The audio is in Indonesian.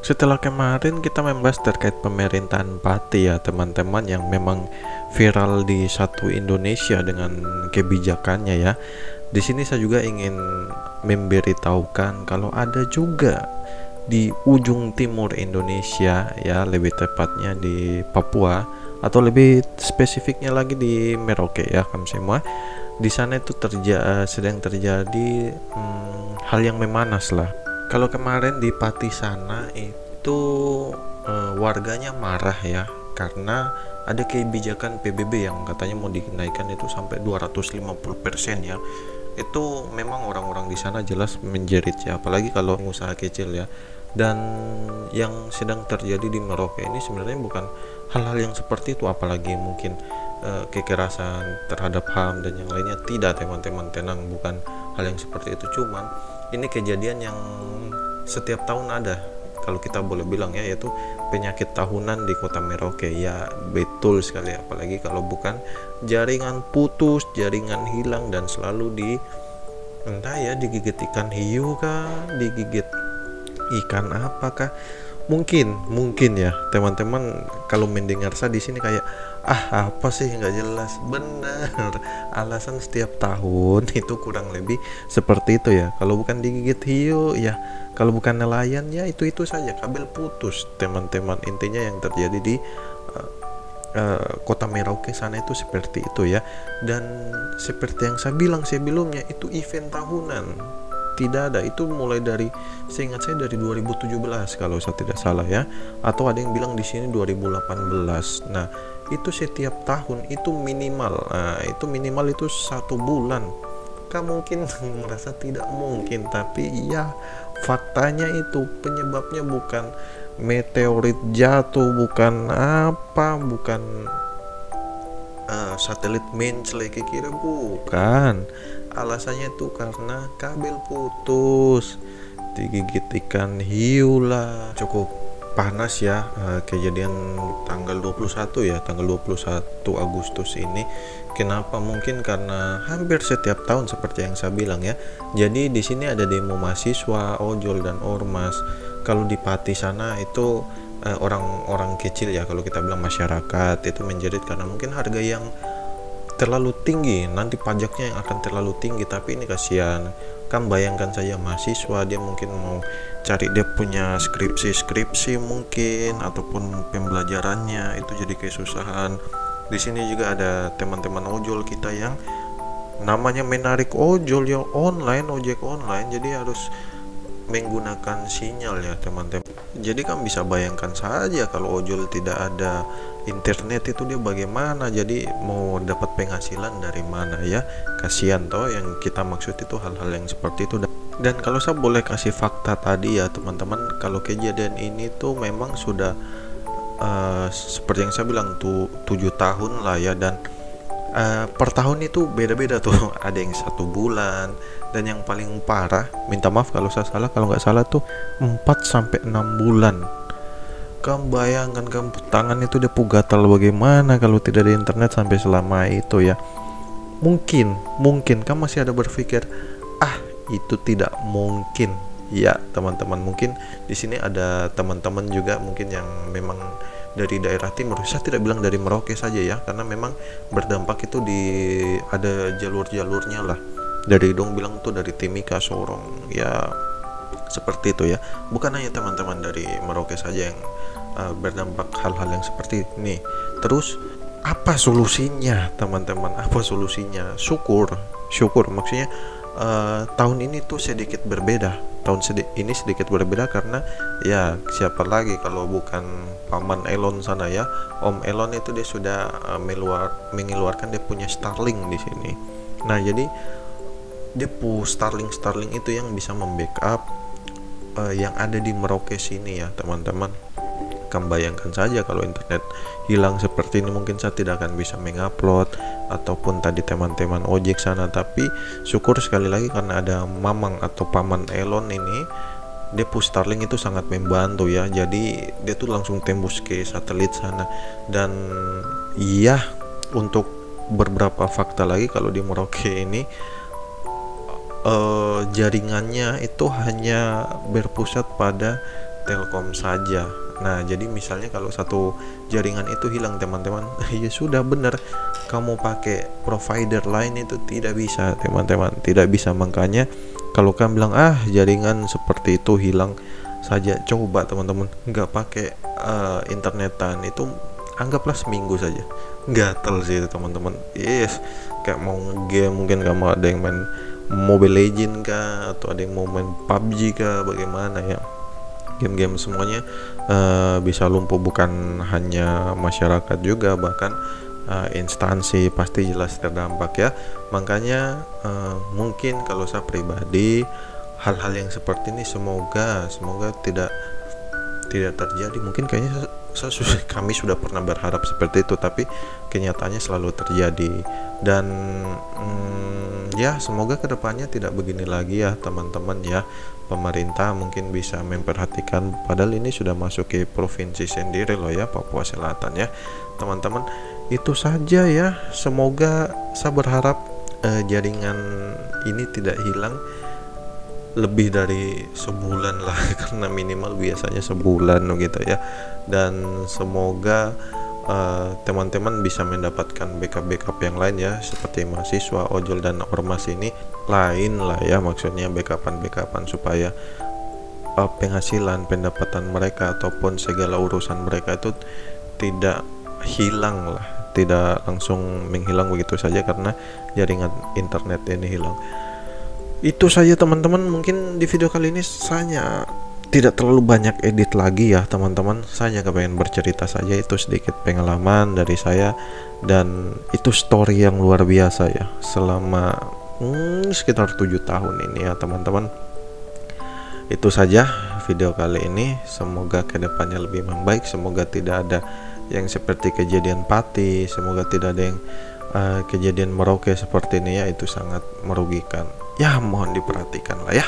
Setelah kemarin kita membahas terkait pemerintahan Pati ya teman-teman, yang memang viral di satu Indonesia dengan kebijakannya ya. Di sini saya juga ingin memberitahukan kalau ada juga di ujung timur Indonesia ya, lebih tepatnya di Papua atau lebih spesifiknya lagi di Merauke ya kamu semua. Di sana itu sedang terjadi hal yang memanas lah. Kalau kemarin di Pati sana itu warganya marah ya, karena ada kebijakan PBB yang katanya mau dinaikkan itu sampai 250% ya. Itu memang orang-orang di sana jelas menjerit ya, apalagi kalau usaha kecil ya. Dan yang sedang terjadi di Merauke ini sebenarnya bukan hal-hal yang seperti itu, apalagi mungkin kekerasan terhadap HAM dan yang lainnya. Tidak teman-teman, tenang, bukan hal yang seperti itu. Cuman ini kejadian yang setiap tahun ada, kalau kita boleh bilang ya, yaitu penyakit tahunan di kota Merauke ya. Betul sekali, apalagi kalau bukan jaringan putus, jaringan hilang, dan selalu entah ya, digigit ikan hiu kah, digigit ikan apakah, mungkin ya teman-teman, kalau mendengar saya di sini kayak apa sih, nggak jelas. Benar, alasan setiap tahun itu kurang lebih seperti itu ya. Kalau bukan digigit hiu ya, kalau bukan nelayan ya, itu saja, kabel putus teman-teman. Intinya yang terjadi di kota Merauke sana itu seperti itu ya. Dan seperti yang saya bilang sebelumnya, itu event tahunan tidak ada, itu mulai dari, seingat saya dari 2017 kalau saya tidak salah ya, atau ada yang bilang di sini 2018. Nah itu setiap tahun itu minimal, itu 1 bulan. Kan mungkin merasa tidak mungkin, tapi ya faktanya itu penyebabnya bukan meteorit jatuh, bukan satelit menclek, kira bukan. Alasannya itu karena kabel putus, digigit ikan hiu lah. Cukup panas ya kejadian tanggal 21 ya, tanggal 21 Agustus ini. Kenapa? Mungkin karena hampir setiap tahun seperti yang saya bilang ya. Jadi di sini ada demo mahasiswa, ojol dan ormas. Kalau di Pati sana itu orang-orang kecil ya, kalau kita bilang masyarakat, itu menjerit karena mungkin harga yang terlalu tinggi, nanti pajaknya yang akan terlalu tinggi. Tapi ini kasihan, kan bayangkan saja mahasiswa, dia mungkin mau cari dia punya skripsi mungkin, ataupun pembelajarannya itu jadi kesusahan. Di sini juga ada teman-teman ojol kita yang namanya menarik ojol ya, ojek online, jadi harus menggunakan sinyal ya teman-teman. Jadi kan bisa bayangkan saja kalau ojol tidak ada internet itu dia bagaimana, jadi mau dapat penghasilan dari mana ya. Kasihan toh, yang kita maksud itu hal-hal yang seperti itu. Dan kalau saya boleh kasih fakta tadi ya teman-teman, kalau kejadian ini tuh memang sudah seperti yang saya bilang tuh 7 tahun lah ya. Dan per tahun itu beda-beda tuh, ada yang 1 bulan, dan yang paling parah, minta maaf kalau saya salah, kalau nggak salah tuh 4-6 bulan. Kamu bayangkan, kamu tangan itu dia gatal bagaimana kalau tidak ada internet sampai selama itu ya. Mungkin kamu masih ada berpikir itu tidak mungkin ya teman-teman. Mungkin di sini ada teman-teman juga mungkin yang memang dari daerah timur. Saya tidak bilang dari Merauke saja ya, karena memang berdampak itu ada jalur-jalurnya lah. Dari dong bilang tuh dari Timika, Sorong ya, seperti itu ya. Bukan hanya teman-teman dari Merauke saja yang berdampak hal-hal yang seperti ini. Terus apa solusinya teman-teman? Apa solusinya? Syukur maksudnya tahun ini tuh sedikit berbeda. Ini sedikit berbeda karena ya siapa lagi kalau bukan Paman Elon sana ya. Om Elon itu dia sudah mengeluarkan dia punya Starlink di sini. Nah jadi dia Starlink itu yang bisa membackup yang ada di Merauke sini ya teman-teman. Kamu bayangkan saja kalau internet hilang seperti ini, mungkin saya tidak akan bisa mengupload, ataupun tadi teman-teman ojek sana. Tapi syukur sekali lagi karena ada Mamang atau Paman Elon ini, dia push Starlink itu sangat membantu ya. Jadi dia tuh langsung tembus ke satelit sana. Dan iya, untuk beberapa fakta lagi, kalau di Merauke ini jaringannya itu hanya berpusat pada Telkom saja. Nah, jadi misalnya kalau satu jaringan itu hilang teman-teman, ya sudah benar, kamu pakai provider lain itu tidak bisa teman-teman, tidak bisa. Makanya kalau kamu bilang jaringan seperti itu hilang saja, coba teman-teman nggak pakai internetan itu, anggaplah seminggu saja, gatel sih itu teman-teman. Yes, kayak mau game, mungkin kamu ada yang main Mobile Legend kah, atau ada yang mau main PUBG kah, bagaimana ya, game-game semuanya bisa lumpuh. Bukan hanya masyarakat juga, bahkan instansi pasti jelas terdampak ya. Makanya mungkin kalau saya pribadi, hal-hal yang seperti ini semoga tidak terjadi. Mungkin kayaknya kami sudah pernah berharap seperti itu, tapi kenyataannya selalu terjadi. Dan ya semoga kedepannya tidak begini lagi ya teman-teman ya. Pemerintah mungkin bisa memperhatikan, padahal ini sudah masuk ke provinsi sendiri loh ya, Papua Selatan ya teman-teman. Itu saja ya, semoga saya berharap jaringan ini tidak hilang lebih dari sebulan lah karena minimal biasanya sebulan gitu ya. Dan semoga teman-teman bisa mendapatkan backup yang lain ya, seperti mahasiswa, ojol, dan ormas ini lain lah ya, maksudnya backupan supaya penghasilan, pendapatan mereka ataupun segala urusan mereka itu tidak hilang lah, tidak langsung menghilang begitu saja karena jaringan internet ini hilang. Itu saja teman-teman, mungkin di video kali ini saya tidak terlalu banyak edit lagi ya teman-teman. Saya hanya pengen bercerita saja, itu sedikit pengalaman dari saya, dan itu story yang luar biasa ya selama sekitar 7 tahun ini ya teman-teman. Itu saja video kali ini, semoga kedepannya lebih membaik, semoga tidak ada yang seperti kejadian Pati, semoga tidak ada yang kejadian Merauke seperti ini ya, itu sangat merugikan ya, mohon diperhatikan lah ya.